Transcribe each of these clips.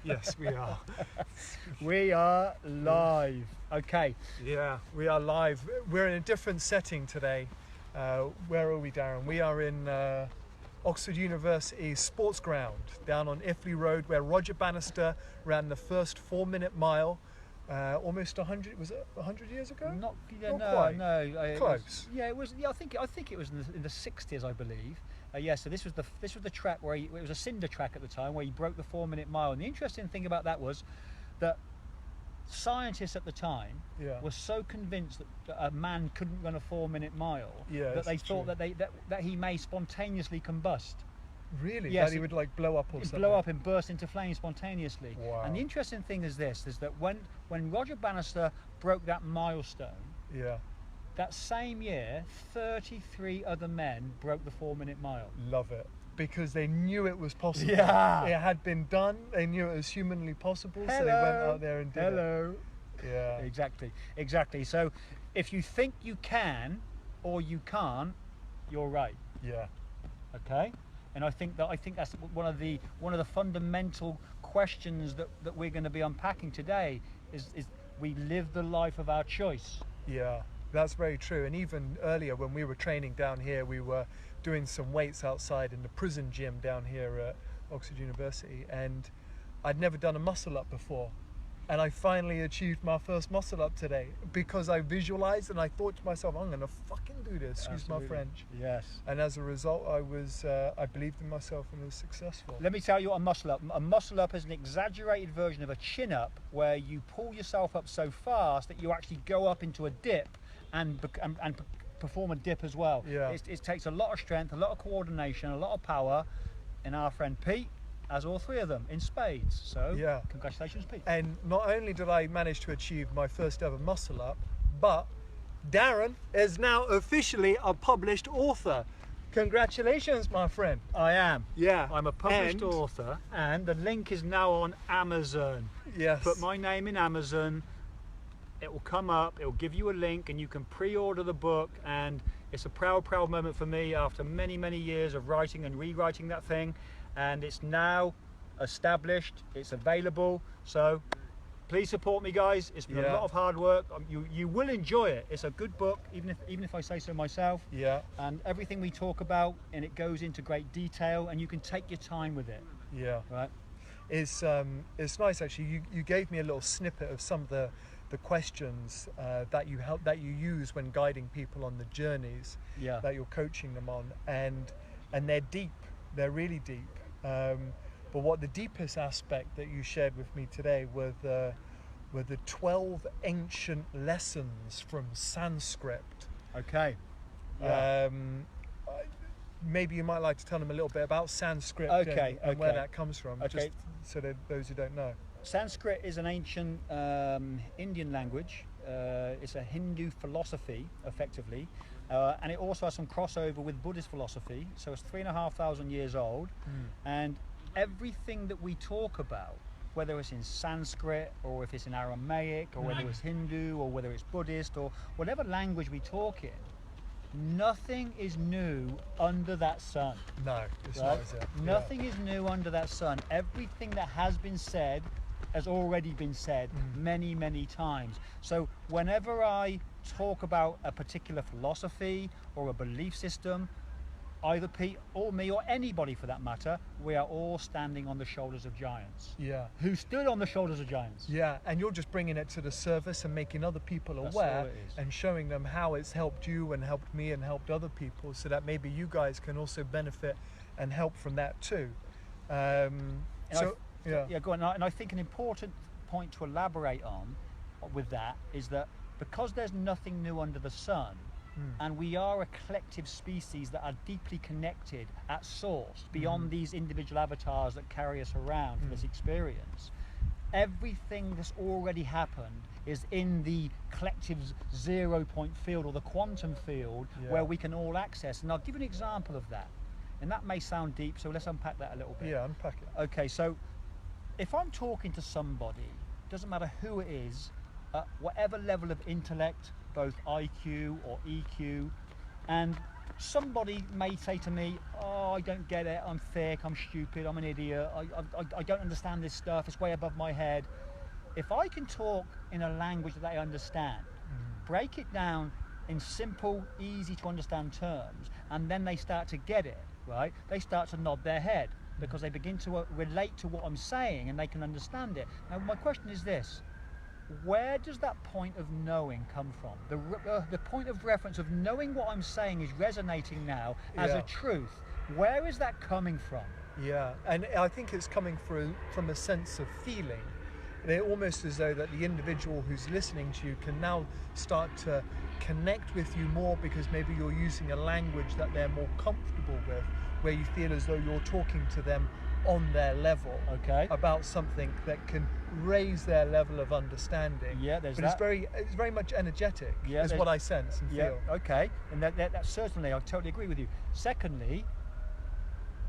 Yes, we are. We are live. Okay. Yeah, we are live. We're in a different setting today. Where are we, Darren? We are in Oxford University sports ground down on Iffley Road, where Roger Bannister ran the first 4-minute mile almost 100. Was it 100 years ago? Not quite. no. Close. It was. Yeah, I think it was in the 60s, I believe. So this was the track where it was a cinder track at the time, where he broke the 4-minute mile. And the interesting thing about that was that scientists at the time were so convinced that a man couldn't run a 4-minute mile that they thought that he may spontaneously combust. Really? Yes, that he would like blow up or something? Blow up and burst into flames spontaneously. Wow. And the interesting thing is this, is that when Roger Bannister broke that milestone, that same year, 33 other men broke the 4-minute mile. Love it. Because they knew it was possible. Yeah. It had been done. They knew it was humanly possible. So they went out there and did it. Yeah. Exactly. So if you think you can or you can't, you're right. Yeah. Okay? And I think that's one of the fundamental questions that we're going to be unpacking today is we live the life of our choice. Yeah, that's very true. And even earlier when we were training down here, we were doing some weights outside in the prison gym down here at Oxford University, and I'd never done a muscle up before. And I finally achieved my first muscle up today because I visualized and I thought to myself, I'm going to fucking do this, excuse my French. Yes. And as a result, I believed in myself and was successful. Let me tell you what a muscle up. A muscle up is an exaggerated version of a chin up, where you pull yourself up so fast that you actually go up into a dip and perform a dip as well. Yeah. It takes a lot of strength, a lot of coordination, a lot of power. And our friend Pete has all three of them in spades. So congratulations, Pete. And not only did I manage to achieve my first ever muscle up, but Darren is now officially a published author. Congratulations, my friend. I am. Yeah. I'm a published author, and the link is now on Amazon. Yes. Put my name in Amazon, it will come up, it will give you a link, and you can pre-order the book. And it's a proud moment for me after many years of writing and rewriting that thing. And it's now established, it's available, so please support me, guys. It's been a lot of hard work. You will enjoy it. It's a good book, even if I say so myself. Yeah. And everything we talk about, and it goes into great detail, and you can take your time with it. Yeah. Right. It's nice actually. You gave me a little snippet of some of the questions that you use when guiding people on the journeys that you're coaching them on, and they're deep. They're really deep. But what the deepest aspect that you shared with me today were the 12 ancient lessons from Sanskrit. Okay. Yeah. Maybe you might like to tell them a little bit about Sanskrit and where that comes from, just so that those who don't know. Sanskrit is an ancient Indian language. It's a Hindu philosophy, effectively. And it also has some crossover with Buddhist philosophy, so it's 3,500 years old. And everything that we talk about, whether it's in Sanskrit or if it's in Aramaic or whether it's Hindu or whether it's Buddhist or whatever language we talk in, nothing is new under that sun. No, it's not, is it? Nothing is new under that sun. Everything that has been said has already been said many times. So whenever I talk about a particular philosophy or a belief system, either Pete or me or anybody for that matter, we are all standing on the shoulders of giants. Yeah. Who stood on the shoulders of giants. Yeah, and you're just bringing it to the surface and making other people aware and showing them how it's helped you and helped me and helped other people, so that maybe you guys can also benefit and help from that too. Go on. And I think an important point to elaborate on with that is that because there's nothing new under the sun, and we are a collective species that are deeply connected at source beyond these individual avatars that carry us around for this experience, everything that's already happened is in the collective's 0 point field or the quantum field where we can all access. And I'll give you an example of that, and that may sound deep, so let's unpack that a little bit. Yeah, unpack it. Okay, so if I'm talking to somebody, doesn't matter who it is, whatever level of intellect, both IQ or EQ, and somebody may say to me, oh, I don't get it, I'm thick, I'm stupid, I'm an idiot, I don't understand this stuff, it's way above my head. If I can talk in a language that they understand, break it down in simple, easy to understand terms, and then they start to get it, right? They start to nod their head because they begin to relate to what I'm saying and they can understand it. Now, my question is this: where does that point of knowing come from? The point of reference of knowing what I'm saying is resonating now as a truth. Where is that coming from? Yeah, and I think it's coming from a sense of feeling. They're almost as though that the individual who's listening to you can now start to connect with you more because maybe you're using a language that they're more comfortable with, where you feel as though you're talking to them on their level, about something that can raise their level of understanding. Yeah, there's but that. It's very much energetic, is what I sense and feel. Okay, and that certainly, I totally agree with you. Secondly,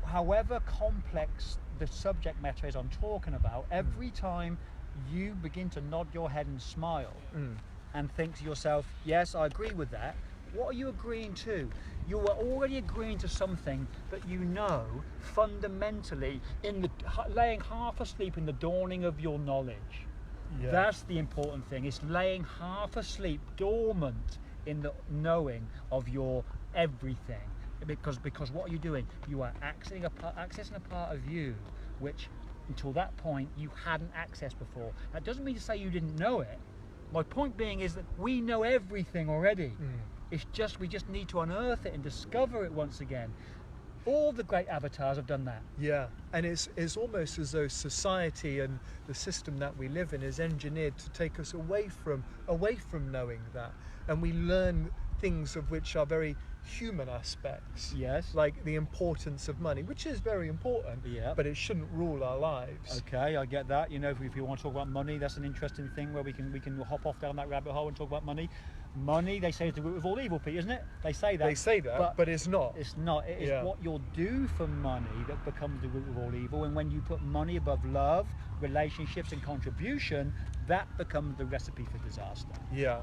however complex the subject matter is I'm talking about, every time you begin to nod your head and smile and think to yourself, yes, I agree with that, what are you agreeing to? You are already agreeing to something that you know fundamentally laying half asleep in the dawning of your knowledge. Yeah. That's the important thing. It's laying half asleep, dormant in the knowing of your everything. Because what are you doing? You are accessing a part of you which until that point you hadn't accessed before. That doesn't mean to say you didn't know it. My point being is that we know everything already. It's just we just need to unearth it and discover it once again. All the great avatars have done that. Yeah, and it's almost as though society and the system that we live in is engineered to take us away from knowing that, and we learn things of which are very human aspects. Yes. Like the importance of money, which is very important. Yeah. But it shouldn't rule our lives. Okay, I get that. You know, if you want to talk about money, that's an interesting thing where we can hop off down that rabbit hole and talk about money. Money, they say, is the root of all evil, Pete, isn't it? They say that. They say that, but it's not. It's not. It is what you'll do for money that becomes the root of all evil. And when you put money above love, relationships, and contribution, that becomes the recipe for disaster. Yeah.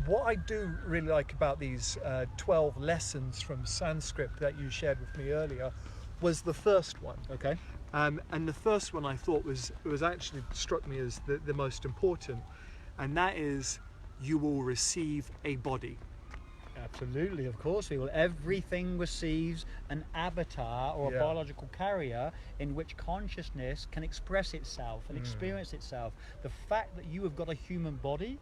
What I do really like about these 12 lessons from Sanskrit that you shared with me earlier was the first one. Okay. And the first one I thought was actually struck me as the most important, and that is, you will receive a body. Absolutely, of course we will. Everything receives an avatar or a biological carrier in which consciousness can express itself and experience itself. The fact that you have got a human body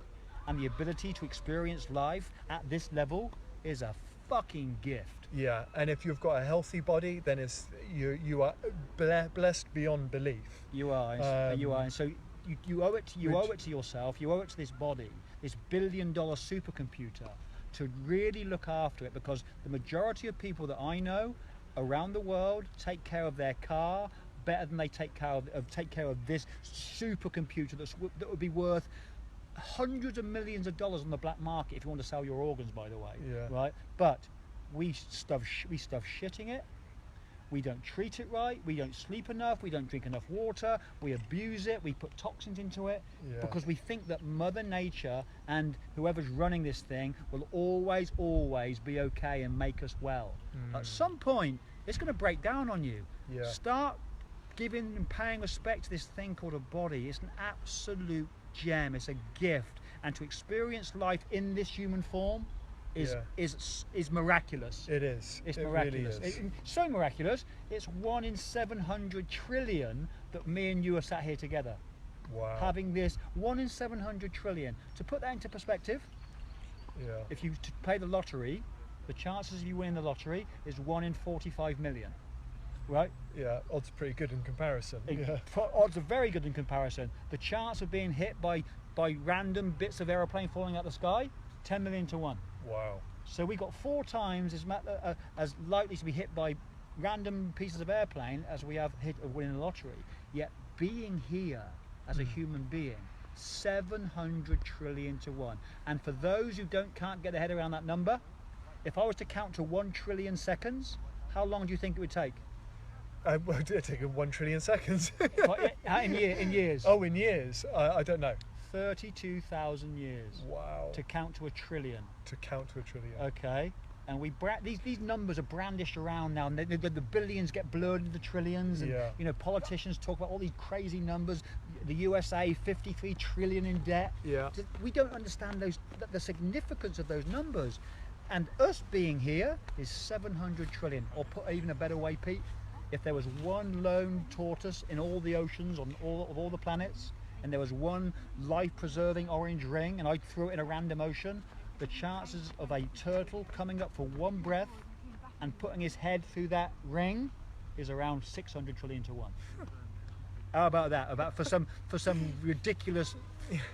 and the ability to experience life at this level is a fucking gift. Yeah, and if you've got a healthy body, then you are blessed beyond belief. You are, you are, and so you owe it to yourself. You owe it to this body, this billion-dollar supercomputer, to really look after it, because the majority of people that I know around the world take care of their car better than they take care of this supercomputer that would be worth hundreds of millions of dollars on the black market if you want to sell your organs, by the way. Yeah. Right? But we stuff shit in it. We don't treat it right. We don't sleep enough. We don't drink enough water. We abuse it. We put toxins into it because we think that Mother Nature and whoever's running this thing will always be okay and make us well. At some point, it's going to break down on you. Yeah. Start giving and paying respect to this thing called a body. It's an absolute gem. It's a gift, and to experience life in this human form is miraculous. It is. It's miraculous. Really is. It's so miraculous. It's 1 in 700 trillion that me and you are sat here together. Wow. Having this 1 in 700 trillion. To put that into perspective, if you pay the lottery, the chances of you winning the lottery is 1 in 45 million. Right? Yeah, odds are pretty good in comparison. Odds are very good in comparison. The chance of being hit by random bits of aeroplane falling out the sky, 10 million to 1. Wow. So we got 4 times as likely to be hit by random pieces of airplane as we have hit of winning the lottery. Yet being here as a human being, 700 trillion to 1. And for those who can't get their head around that number, if I was to count to 1 trillion seconds, how long do you think it would take? Well, it'd take 1 trillion seconds. in years? Oh, in years? I don't know. 32,000 years. Wow. To count to 1 trillion. To count to 1 trillion. Okay. and these numbers are brandished around now, and the billions get blurred into the trillions, and you know, politicians talk about all these crazy numbers. The USA 53 trillion in debt. We don't understand the significance of those numbers, and us being here is 700 trillion. Or put even a better way, Pete, if there was one lone tortoise in all the oceans on all the planets, and there was one life-preserving orange ring, and I threw it in a random ocean, the chances of a turtle coming up for one breath and putting his head through that ring is around 600 trillion to 1. How about that? For some ridiculous,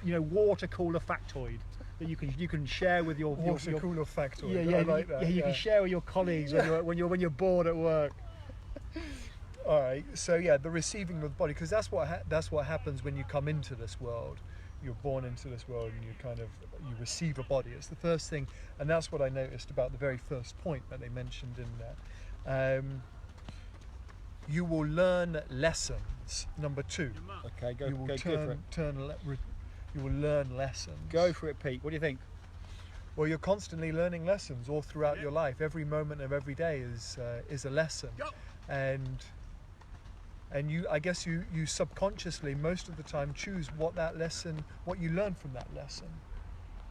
you know, water cooler factoid that you can share with your water cooler factoid. Yeah, I like that. You can share with your colleagues when you're bored at work. All right, so yeah, the receiving of the body, because that's what happens when you come into this world. You're born into this world, and you receive a body. It's the first thing, and that's what I noticed about the very first point that they mentioned in there. You will learn lessons. Number 2. Okay, go for it. You will learn lessons. Go for it, Pete. What do you think? Well, you're constantly learning lessons all throughout your life. Every moment of every day is a lesson, and I guess you subconsciously most of the time choose what you learn from that lesson.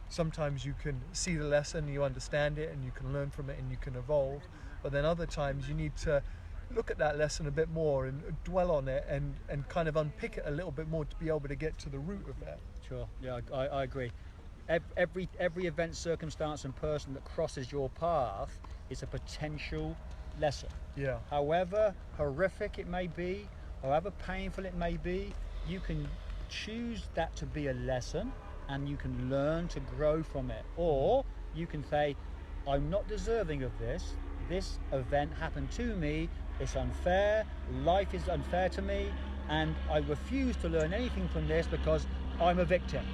Sometimes you can see the lesson, you understand it, and you can learn from it, and you can evolve. But then other times you need to look at that lesson a bit more and dwell on it and kind of unpick it a little bit more to be able to get to the root of it. Sure. Yeah, I agree. Every event, circumstance, and person that crosses your path is a potential lesson. Yeah. However horrific it may be, however painful it may be, you can choose that to be a lesson, and you can learn to grow from it. Or you can say, I'm not deserving of this. This event happened to me. It's unfair. Life is unfair to me, and I refuse to learn anything from this because I'm a victim.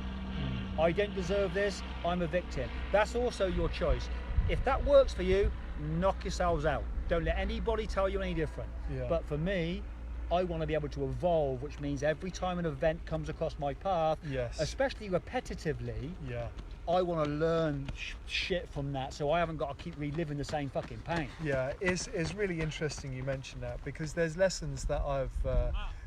I don't deserve this. I'm a victim. That's also your choice. If that works for you, knock yourselves out. Don't let anybody tell you any different. Yeah. But for me, I want to be able to evolve, which means every time an event comes across my path, especially repetitively, I want to learn shit from that, so I haven't got to keep reliving the same fucking pain. Yeah, it's really interesting you mentioned that, because there's lessons that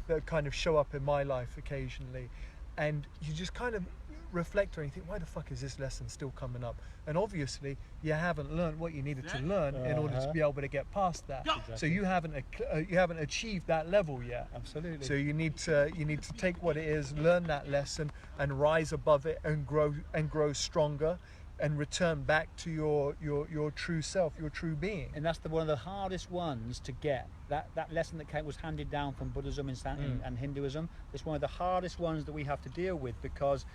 that kind of show up in my life occasionally, and you just kind of reflect on it and think, why the fuck is this lesson still coming up? And obviously you haven't learned what you needed to learn in order to be able to get past that. Exactly. So you haven't achieved that level yet. Absolutely. So you need to take what it is, learn that lesson, and rise above it, and grow stronger, and return back to your true self, your true being. And that's one of the hardest ones to get. That lesson that was handed down from Buddhism and Hinduism. It's one of the hardest ones that we have to deal with, because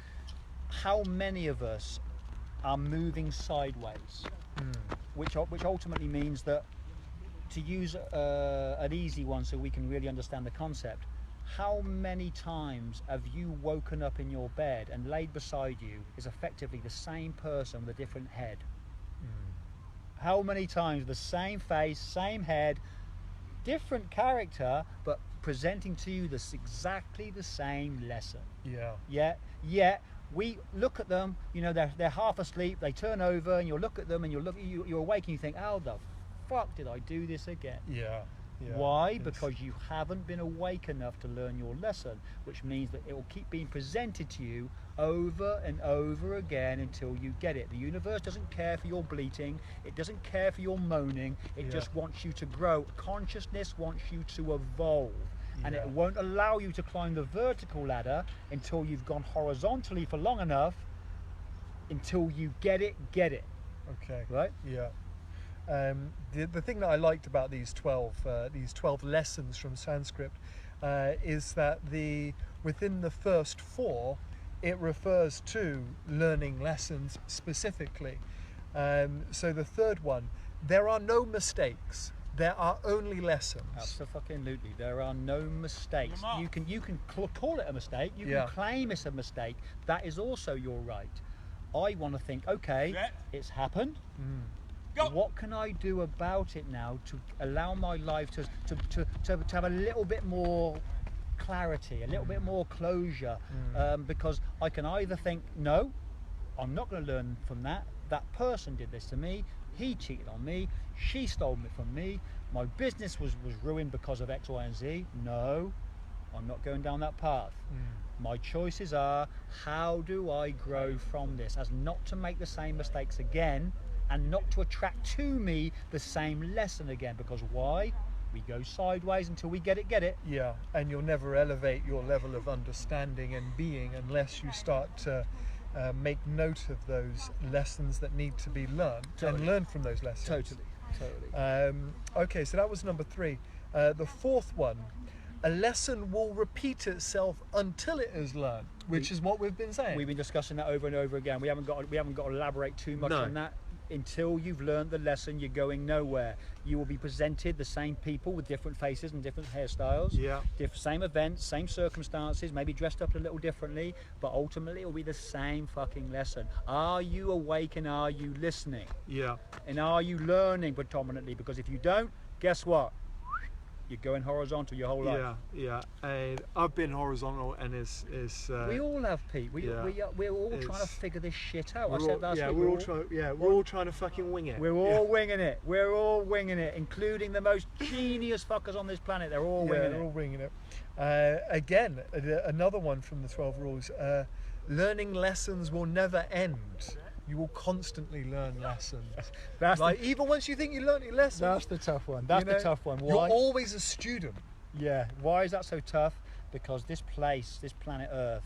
how many of us are moving sideways, which ultimately means that, to use an easy one so we can really understand the concept, how many times have you woken up in your bed and laid beside you is effectively the same person with a different head? How many times the same face, same head, different character, but presenting to you exactly the same lesson? Yet we look at them, you know, they're half asleep, they turn over, and you'll look at them, and you're awake, and you think, how the fuck did I do this again? Why? Because you haven't been awake enough to learn your lesson, which means that it will keep being presented to you over and over again until you get it. The universe doesn't care for your bleating, it doesn't care for your moaning, it just wants you to grow. Consciousness wants you to evolve. And it won't allow you to climb the vertical ladder until you've gone horizontally for long enough, until you get it. Okay. Right? Yeah. The thing that I liked about these 12 lessons from Sanskrit is that within the first 4, it refers to learning lessons specifically. So the third one, there are no mistakes. There are only lessons. Absolutely. There are no mistakes. You can call it a mistake. You can claim it's a mistake. That is also your right. I want to think, okay, it's happened. What can I do about it now to allow my life to have a little bit more clarity, a little bit more closure? Because I can either think, no, I'm not going to learn from that. That person did this to me. he cheated on me, she stole it from me, my business was ruined because of X, Y, and Z. No, I'm not going down that path. My choices are, how do I grow from this, as not to make the same mistakes again, and not to attract to me the same lesson again. Because why? We go sideways until we get it. Yeah, and you'll never elevate your level of understanding and being unless you start to make note of those lessons that need to be learned. Totally. And learn from those lessons. Totally. Okay, so that was number 3. The fourth one, a lesson will repeat itself until it is learned, which is what we've been saying. We've been discussing that over and over again. We haven't got to elaborate too much on that. Until you've learned the lesson, you're going nowhere. You will be presented the same people with different faces and different hairstyles, same events, same circumstances, maybe dressed up a little differently, but ultimately it will be the same fucking lesson. Are you awake and are you listening? Yeah. And are you learning predominantly? Because if you don't, guess what? You're going horizontal your whole life. Yeah. And I've been horizontal, and it's we all have, Pete. We're all trying to figure this shit out. I said last week. We're all trying to fucking wing it. We're all winging it. We're all winging it, including the most genius fuckers on this planet. They're all winging it. They're all winging it. Again, another one from the 12 rules. Learning lessons will never end. You will constantly learn lessons. Even once you think you learned your lessons. That's the tough one. That's the tough one. Why? You're always a student. Yeah. Why is that so tough? Because this place, this planet Earth,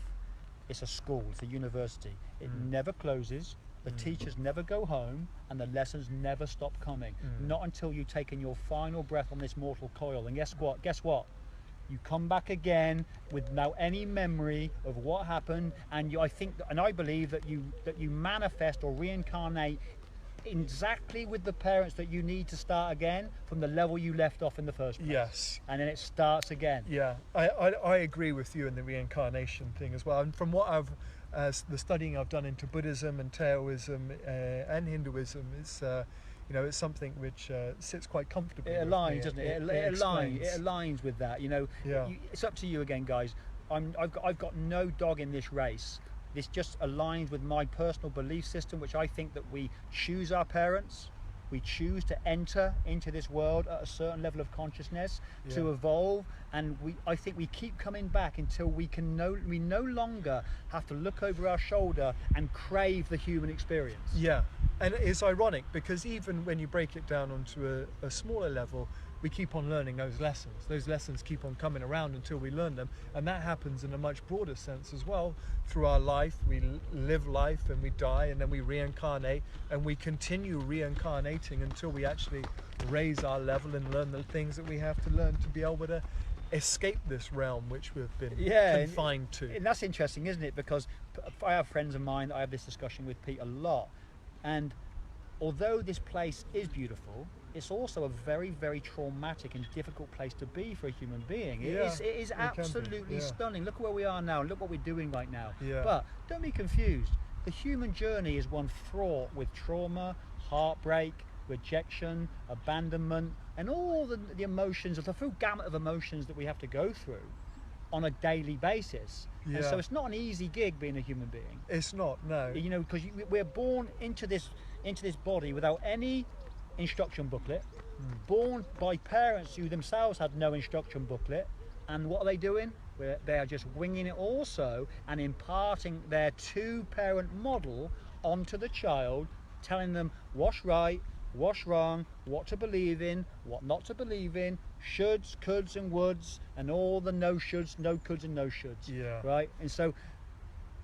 it's a school, it's a university. It never closes. The teachers never go home, and the lessons never stop coming. Not until you've taken your final breath on this mortal coil. And guess what? You come back again without any memory of what happened, and I believe that you manifest or reincarnate exactly with the parents that you need to start again from the level you left off in the first place. Yes. And then it starts again. Yeah, I agree with you in the reincarnation thing as well. And from what the studying I've done into Buddhism and Taoism and Hinduism, it's it's something which sits quite comfortably. It aligns, doesn't it? It aligns with that. It's up to you again, guys. I've got no dog in this race. This just aligns with my personal belief system, which I think that we choose our parents. We choose to enter into this world at a certain level of consciousness to evolve, and I think we keep coming back until we no longer have to look over our shoulder and crave the human experience. Yeah, and it's ironic because even when you break it down onto a smaller level, we keep on learning those lessons. Those lessons keep on coming around until we learn them, and that happens in a much broader sense as well. Through our life, we live life and we die, and then we reincarnate, and we continue reincarnating until we actually raise our level and learn the things that we have to learn to be able to escape this realm which we've been confined to. And that's interesting, isn't it? Because I have friends of mine that I have this discussion with, Pete, a lot, and although this place is beautiful, it's also a very, very traumatic and difficult place to be for a human being. It is absolutely stunning. Look where we are now. Look what we're doing right now. But don't be confused. The human journey is one fraught with trauma, heartbreak, rejection, abandonment, and all the emotions, the full gamut of emotions that we have to go through on a daily basis. And so it's not an easy gig being a human being. It's not, no. Because we're born into this body without any instruction booklet, born by parents who themselves had no instruction booklet, and what are they doing? They are just winging it also and imparting their two-parent model onto the child, telling them what's right, what's wrong, what to believe in, what not to believe in, shoulds, coulds and woulds, and all the no shoulds, no coulds and no shoulds. Right? And so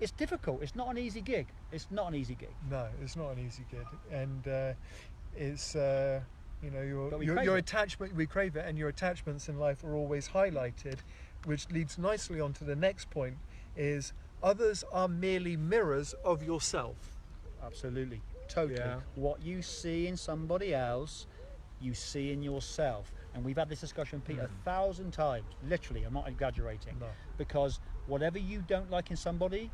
it's difficult. It's not an easy gig. It's not an easy gig. No, it's not an easy gig. And it's your attachment, we crave it, and your attachments in life are always highlighted, which leads nicely on to the next point, is others are merely mirrors of yourself. Absolutely, totally. What you see in somebody else, you see in yourself. And we've had this discussion, Pete, 1,000 times, literally, I'm not exaggerating. No. Because whatever you don't like in somebody,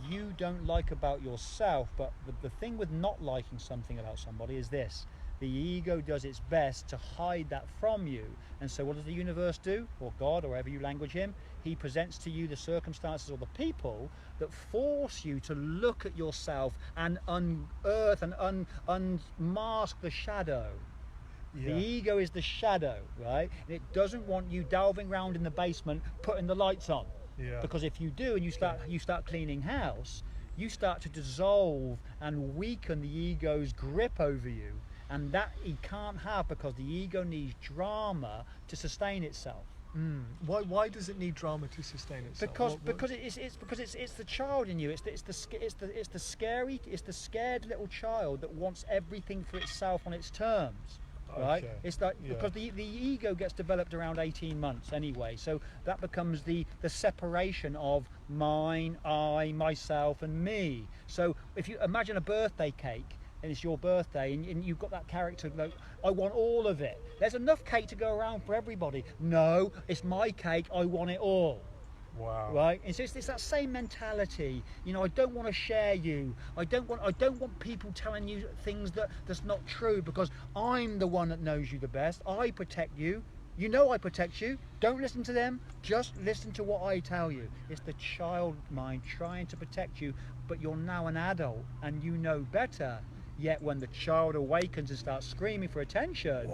you don't like about yourself. But the thing with not liking something about somebody is this: the ego does its best to hide that from you. And so what does the universe do, or God, or however you language him? He presents to you the circumstances or the people that force you to look at yourself and unearth and unmask the shadow. The ego is the shadow, right? And it doesn't want you delving around in the basement putting the lights on. Because if you do and you start cleaning house, you start to dissolve and weaken the ego's grip over you, and that he can't have, because the ego needs drama to sustain itself. Why does it need drama to sustain itself? Because it's the child in you. It's the scared little child that wants everything for itself on its terms. Right, it's like because the ego gets developed around 18 months anyway, so that becomes the separation of mine, I, myself, and me. So if you imagine a birthday cake and it's your birthday and you've got that character like, I want all of it. There's enough cake to go around for everybody. No, it's my cake. I want it all. Wow. Right? It's that same mentality. You know, I don't want to share you. I don't want people telling you things that's not true, because I'm the one that knows you the best. I protect you. You know I protect you. Don't listen to them. Just listen to what I tell you. It's the child mind trying to protect you, but you're now an adult and you know better. Yet when the child awakens and starts screaming for attention,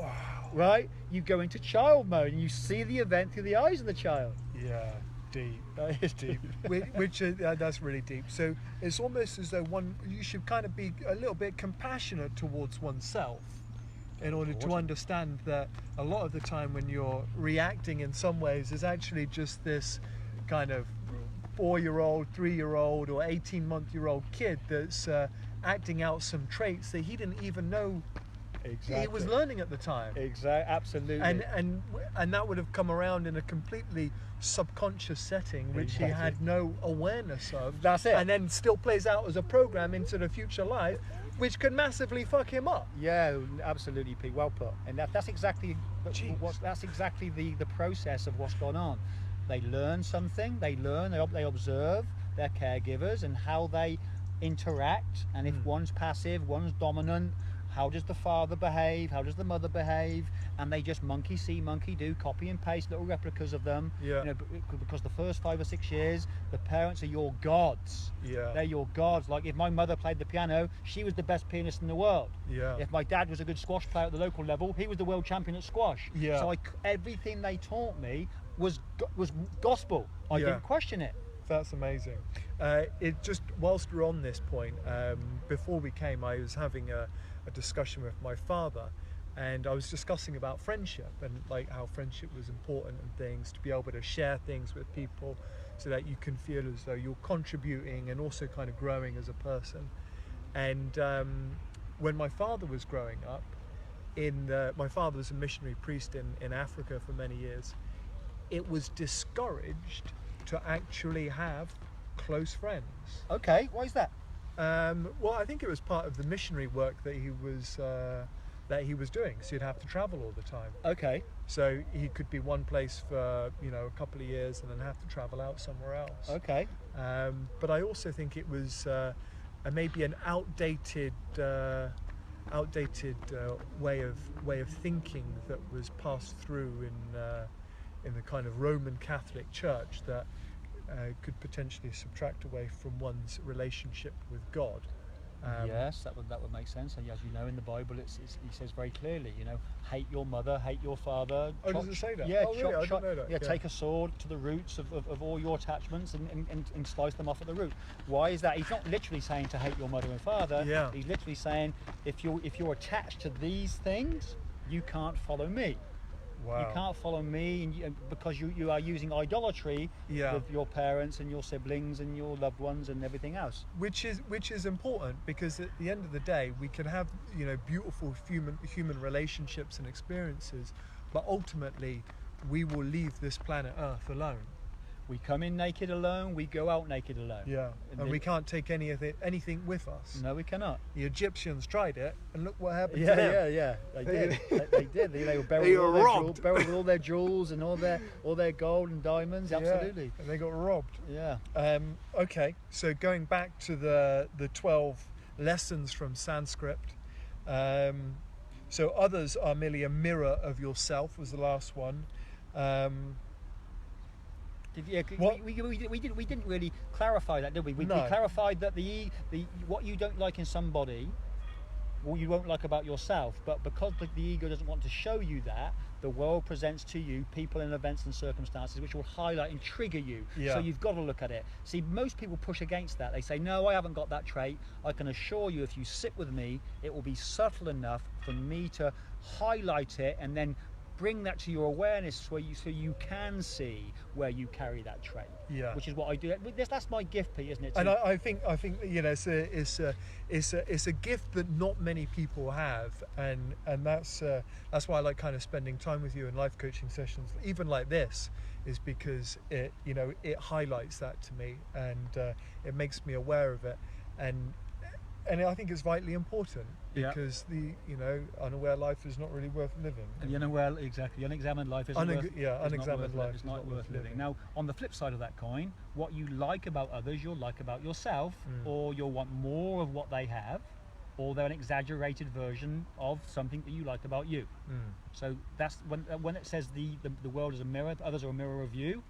right, you go into child mode and you see the event through the eyes of the child. Yeah. Deep. That is deep. That's really deep. So it's almost as though you should kind of be a little bit compassionate towards oneself in order to understand that a lot of the time when you're reacting in some ways is actually just this kind of 4-year-old, 3-year-old or 18-month-old kid that's acting out some traits that he didn't even know he was learning at the time. Absolutely. And that would have come around in a completely subconscious setting, which he had no awareness of. That's it. And then still plays out as a program into the future life, which could massively fuck him up. Yeah, absolutely, Pete. Well put. And that's exactly the process of what's gone on. They learn something. They observe their caregivers and how they interact. And if one's passive, one's dominant, how does the father behave? How does the mother behave? And they just monkey see, monkey do, copy and paste little replicas of them. Yeah. You know, because the first 5 or 6 years, the parents are your gods. Yeah. They're your gods. Like if my mother played the piano, she was the best pianist in the world. Yeah. If my dad was a good squash player at the local level, he was the world champion at squash. Yeah. So everything they taught me was gospel. I didn't question it. That's amazing. It just, whilst we're on this point, before we came, I was having a discussion with my father, and I was discussing about friendship and like how friendship was important and things, to be able to share things with people so that you can feel as though you're contributing and also kind of growing as a person. And when my father was growing up, my father was a missionary priest in Africa for many years. It was discouraged to actually have close friends. Okay, why is that? Well, I think it was part of the missionary work that he was doing. So he'd have to travel all the time. Okay. So he could be one place for a couple of years and then have to travel out somewhere else. Okay. But I also think it was maybe an outdated way of thinking that was passed through in the kind of Roman Catholic Church that could potentially subtract away from one's relationship with God. Yes, that would make sense. And as you know, in the Bible, he says very clearly, hate your mother, hate your father. Oh, does it say that? Yeah, oh, really? I didn't know that. Yeah, take a sword to the roots of all your attachments and slice them off at the root. Why is that? He's not literally saying to hate your mother and father. Yeah. He's literally saying if you're attached to these things, you can't follow me. Wow. You can't follow me because you are using idolatry with your parents and your siblings and your loved ones and everything else. Which is important, because at the end of the day, we can have beautiful human relationships and experiences, but ultimately we will leave this planet Earth alone. We come in naked alone, we go out naked alone. Yeah, and we can't take anything with us. No, we cannot. The Egyptians tried it, and look what happened to them. Yeah. They did. They did. They were buried with all their jewels and all their gold and diamonds. Absolutely. Yeah, and they got robbed. Yeah. Okay, so going back to the 12 lessons from Sanskrit. So others are merely a mirror of yourself was the last one. We didn't really clarify that, did we? We clarified that the what you don't like in somebody, well, you won't like about yourself, but because the ego doesn't want to show you that, the world presents to you people and events and circumstances which will highlight and trigger you. So you've got to look at it. See, most people push against that. They say, no, I haven't got that trait. I can assure you, if you sit with me, it will be subtle enough for me to highlight it and then bring that to your awareness so you can see where you carry that trait. Which is what I do. That's my gift, Pete, isn't it? And I think you know, it's a gift that not many people have, and that's why I like kind of spending time with you in life coaching sessions, even like this, is because it highlights that to me, and it makes me aware of it, and I think it's vitally important, because the unaware life is not really worth living. And unexamined life isn't worth living. Now, on the flip side of that coin, what you like about others, you'll like about yourself, or you'll want more of what they have, or they're an exaggerated version of something that you like about you. So that's when it says the world is a mirror, others are a mirror of you.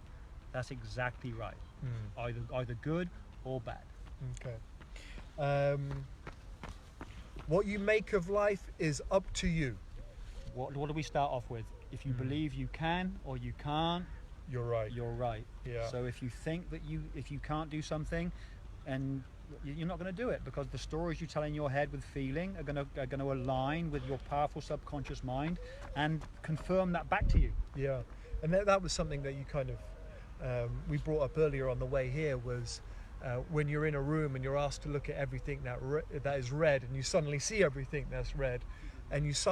That's exactly right. Either good or bad. Okay. What you make of life is up to you. What do we start off with? If you believe you can or you can't, you're right. You're right. Yeah. So if you think that if you can't do something, and you're not going to do it, because the stories you tell in your head with feeling are going to align with your powerful subconscious mind and confirm that back to you. Yeah, and that was something that you kind of we brought up earlier on the way here was. When you're in a room and you're asked to look at everything that is red, and you suddenly see everything that's red, and it's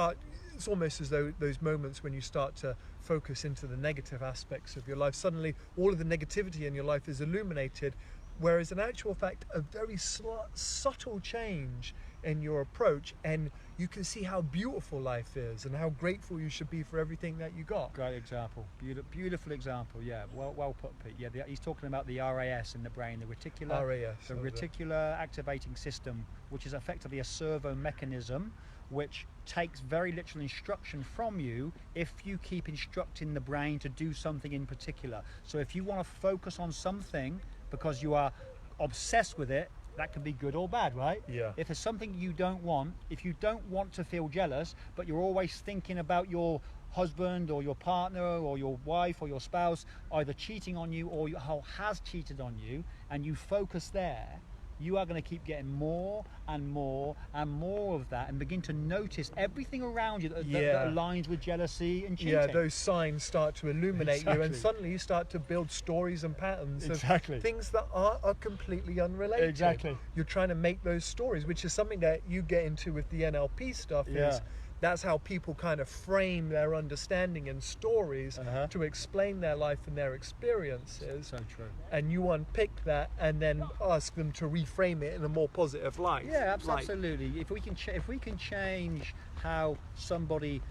almost as though those moments when you start to focus into the negative aspects of your life, suddenly all of the negativity in your life is illuminated, whereas in actual fact a very subtle change in your approach, and you can see how beautiful life is and how grateful you should be for everything that you got. Great example, beautiful example. Yeah, well put, Pete. Yeah, he's talking about the RAS in the brain, the reticular activating system, which is effectively a servo mechanism which takes very literal instruction from you if you keep instructing the brain to do something in particular. So if you want to focus on something because you are obsessed with it, that can be good or bad, right? Yeah. If there's something you don't want, if you don't want to feel jealous, but you're always thinking about your husband or your partner or your wife or your spouse either cheating on you or has cheated on you, and you focus there, you are going to keep getting more and more and more of that, and begin to notice everything around you that aligns with jealousy and cheating. Yeah, those signs start to illuminate you, and suddenly you start to build stories and patterns of things that are completely unrelated. Exactly. You're trying to make those stories, which is something that you get into with the NLP stuff. Is that's how people kind of frame their understanding in stories to explain their life and their experiences. So true. And you unpick that and then ask them to reframe it in a more positive light. Yeah, absolutely. If we can change how somebody's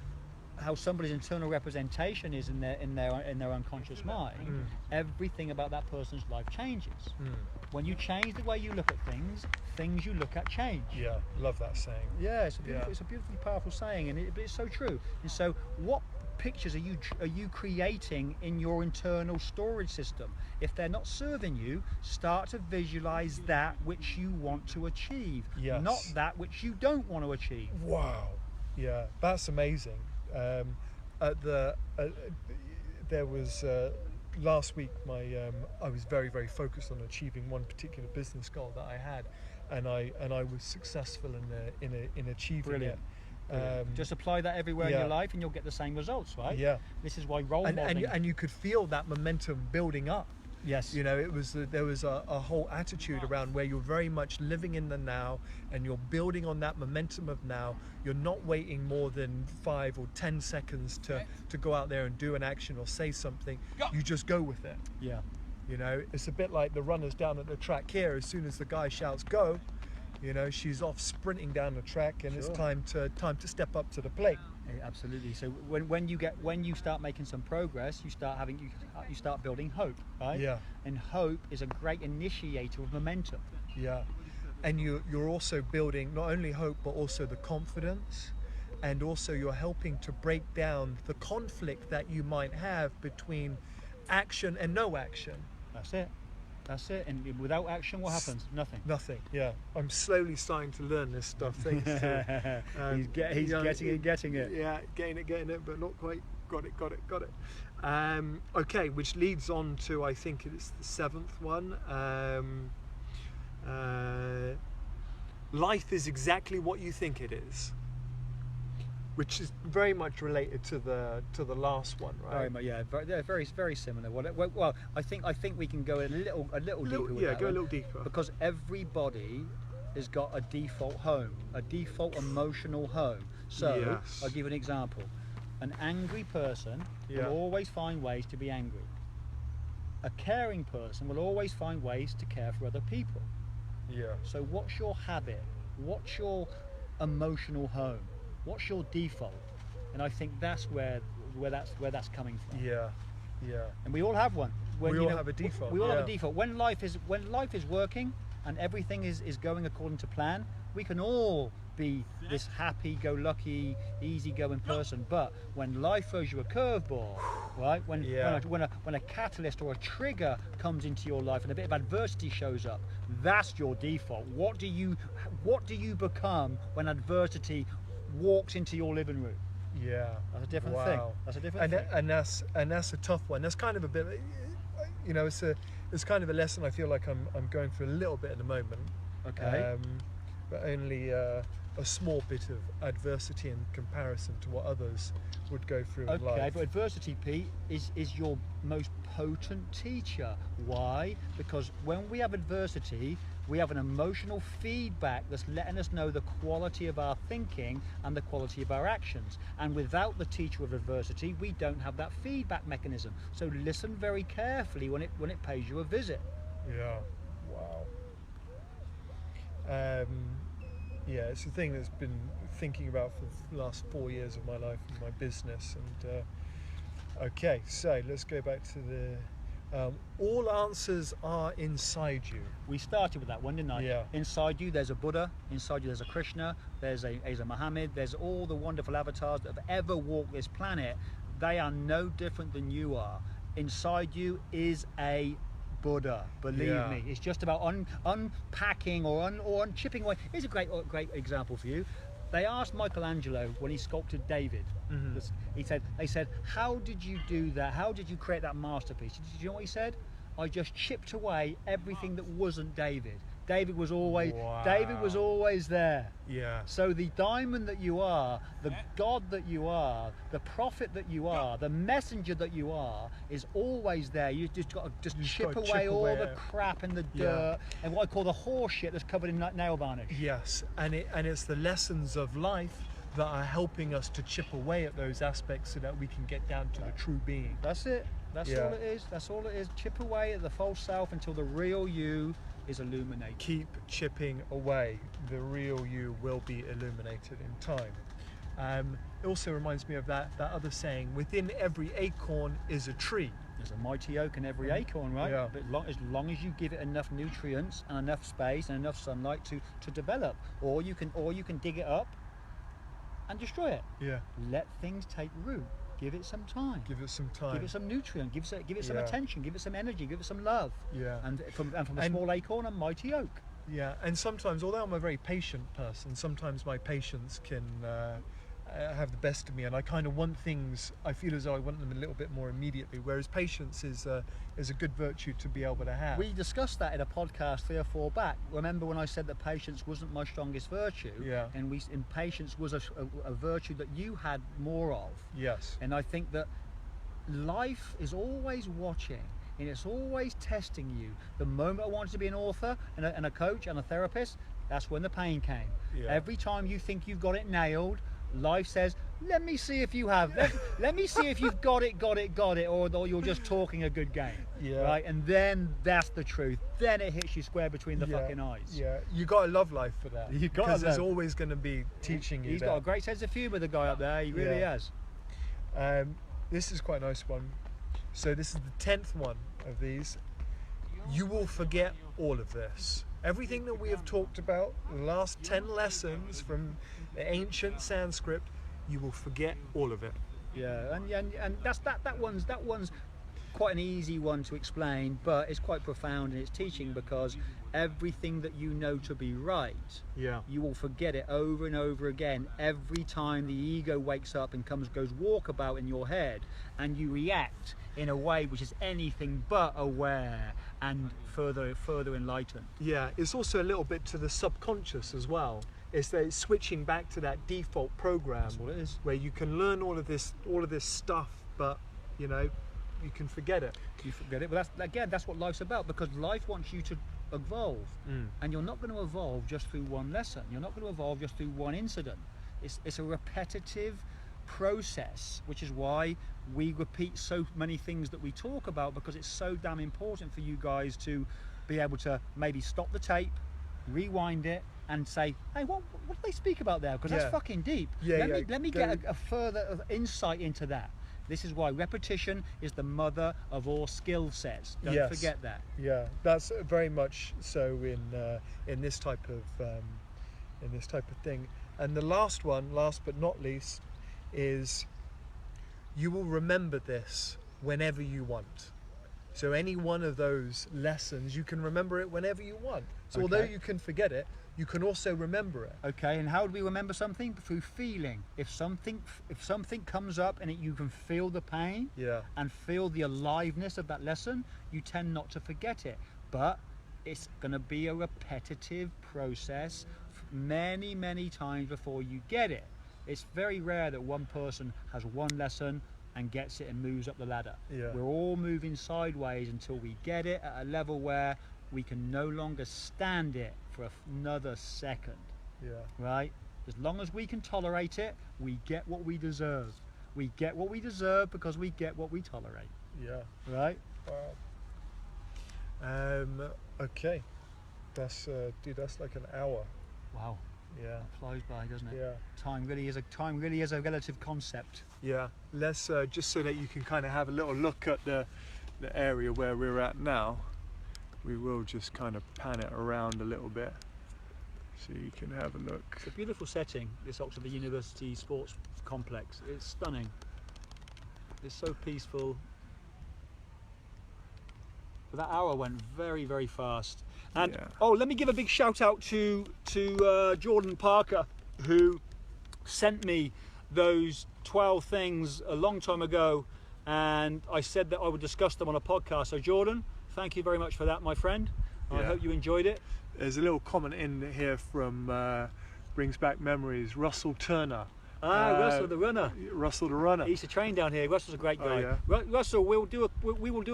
internal representation is in their unconscious mind, everything about that person's life changes. When you change the way you look at things you look at change. Yeah, love that saying. Yeah, it's a beautifully powerful saying, and it's so true. And so, what pictures are you creating in your internal storage system? If they're not serving you, start to visualize that which you want to achieve, not that which you don't want to achieve. Wow. Yeah, that's amazing. There was last week I was very, very focused on achieving one particular business goal that I had, and I was successful in achieving it. Just apply that everywhere in your life and you'll get the same results, right? Yeah. This is why role modeling. And you could feel that momentum building up. Yes. You know, there was a whole attitude around where you're very much living in the now, and you're building on that momentum of now. You're not waiting more than 5 or 10 seconds to go out there and do an action or say something. You just go with it. Yeah. You know, it's a bit like the runners down at the track here. As soon as the guy shouts go, you know, she's off sprinting down the track, and it's time to step up to the plate. Absolutely. So when you start making some progress, you start building hope, right? Yeah. And hope is a great initiator of momentum. Yeah. And you're also building not only hope but also the confidence and also you're helping to break down the conflict that you might have between action and no action. That's it. And without action, what happens? Nothing. Nothing. Yeah. I'm slowly starting to learn this stuff. Thanks to, he's getting it. Yeah, getting it, but not quite. Got it. Okay, which leads on to, I think it's the seventh one. Life is exactly what you think it is, which is very much related to the last one, right? Very much, yeah. Very similar. Well, I think we can go a little deeper with that. Go a little deeper. Because everybody has got a default home, a default emotional home. So yes. I'll give you an example. An angry person will always find ways to be angry. A caring person will always find ways to care for other people. Yeah. So what's your habit? What's your emotional home? What's your default? And I think that's where that's coming from. Yeah. And we all have one. We all have a default. We all have a default. When life is working and everything is going according to plan, we can all be this happy-go-lucky, easy-going person. But when life throws you a curveball, right? When a catalyst or a trigger comes into your life and a bit of adversity shows up, that's your default. What do you become when adversity walks into your living room? Yeah, that's a different thing. That's a different thing. And that's a tough one. That's kind of a bit, it's kind of a lesson I feel like I'm going through a little bit at the moment. Okay. But only a small bit of adversity in comparison to what others would go through in life. Okay, but adversity, Pete, is your most potent teacher. Why? Because when we have adversity, we have an emotional feedback that's letting us know the quality of our thinking and the quality of our actions. And without the teacher of adversity, we don't have that feedback mechanism. So listen very carefully when it pays you a visit. Yeah. Wow. It's a thing that's been thinking about for the last 4 years of my life and my business. And okay, so let's go back to the all answers are inside you. We started with that one, didn't I? Yeah. Inside you there's a Buddha, inside you there's a Krishna, there's a Muhammad, there's all the wonderful avatars that have ever walked this planet. They are no different than you are. Inside you is a Buddha, believe me. It's just about unpacking or chipping away. Here's a great example for you. They asked Michelangelo when he sculpted David. Mm-hmm. They said, how did you do that? How did you create that masterpiece? Did you know what he said? I just chipped away everything that wasn't David. David was always there. Yeah. So the diamond that you are, the God that you are, the prophet that you are, the messenger that you are, is always there. You just got to chip away all the crap and the dirt and what I call the horse shit that's covered in nail varnish. Yes, and it's the lessons of life that are helping us to chip away at those aspects so that we can get down to the true being. That's it. That's all it is. That's all it is. Chip away at the false self until the real you is illuminated. Keep chipping away. The real you will be illuminated in time. It also reminds me of that other saying, within every acorn is a tree. There's a mighty oak in every acorn, right? Yeah. But as long as you give it enough nutrients and enough space and enough sunlight to develop, or you can dig it up and destroy it. Yeah. Let things take root. Give it some time. Give it some time. Give it some nutrient. Give it some attention. Give it some energy. Give it some love. Yeah. And from a small acorn, a mighty oak. Yeah. And sometimes, although I'm a very patient person, sometimes my patience can have the best of me, and I kind of want things. I feel as though I want them a little bit more immediately. Whereas patience is a good virtue to be able to have. We discussed that in a podcast 3 or 4 back. Remember when I said that patience wasn't my strongest virtue? Yeah. And patience was a virtue that you had more of. Yes. And I think that life is always watching. And it's always testing you. The moment I wanted to be an author and a coach and a therapist, that's when the pain came. Yeah. Every time you think you've got it nailed, life says, let me see if you have. Let me see if you've got it, or you're just talking a good game. Yeah. Right? And then that's the truth. Then it hits you square between the fucking eyes. Yeah. You got to love life for that. You got to. Because there's always going to be teaching you. He's got a great sense of humour, the guy up there. He really has. This is quite a nice one. So this is the 10th one of these. You will forget all of this. Everything that we have talked about, the last 10 lessons from the ancient Sanskrit, you will forget all of it. Yeah, and that one's quite an easy one to explain, but it's quite profound in its teaching, because everything that you know to be right, you will forget it over and over again every time the ego wakes up and goes walkabout in your head, and you react in a way which is anything but aware and further enlightened. Yeah, it's also a little bit to the subconscious as well. It's that it's switching back to that default program. That's what it is. Where you can learn all of this stuff, but you can forget it. You forget it. But that's what life's about, because life wants you to evolve, and you're not going to evolve just through one lesson. You're not going to evolve just through one incident. It's a repetitive process, which is why we repeat so many things that we talk about, because it's so damn important for you guys to be able to maybe stop the tape, rewind it, and say, hey, what do they speak about there? Because that's fucking deep. Let me get a further insight into that. This is why repetition is the mother of all skill sets. Don't forget that. Yeah, that's very much so in this type of thing. And the last one, last but not least, is you will remember this whenever you want. So any one of those lessons, you can remember it whenever you want. So although you can forget it, you can also remember it. Okay, and how do we remember something? Through feeling. If something comes up and you can feel the pain and feel the aliveness of that lesson, you tend not to forget it. But it's going to be a repetitive process many, many times before you get it. It's very rare that one person has one lesson and gets it and moves up the ladder. We're all moving sideways until we get it at a level where we can no longer stand it for another second. Right? As long as we can tolerate it, we get what we deserve. We get what we deserve because we get what we tolerate. Right? Okay. That's like an hour. Wow. That flies by, doesn't it? Yeah. Time really is a relative concept. Yeah. Let's just so that you can kind of have a little look at the area where we're at now. We will just kind of pan it around a little bit so you can have a look. It's a beautiful setting, this Oxford University Sports Complex. It's stunning. It's so peaceful. But that hour went very, very fast. And let me give a big shout out to Jordan Parker, who sent me those 12 things a long time ago, and I said that I would discuss them on a podcast. So Jordan, thank you very much for that, my friend. I hope you enjoyed it. There's a little comment in here from Brings Back Memories, Russell Turner. Russell the runner. Russell the runner. He used to train down here. Russell's a great guy. Russell, we will do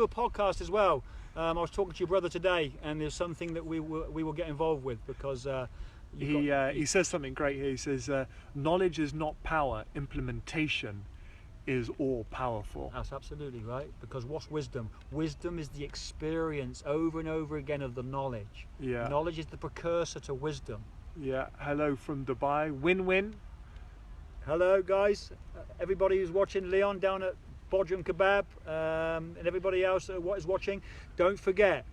a podcast as well. I was talking to your brother today, and there's something that we will get involved with, because he says something great here. He says, knowledge is not power, implementation is all powerful. That's absolutely right, because what's wisdom? Wisdom is the experience over and over again of the knowledge. Knowledge is the precursor to wisdom. Hello from Dubai. Win-win. Hello guys, everybody who's watching, Leon down at Bodrum Kebab, and everybody else what is watching, don't forget,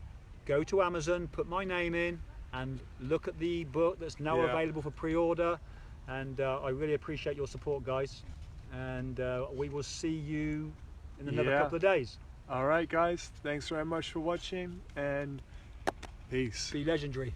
go to Amazon, put my name in, and look at the book that's now available for pre-order. And I really appreciate your support, guys, and we will see you in another couple of days. All right guys, thanks very much for watching, and peace. Be legendary.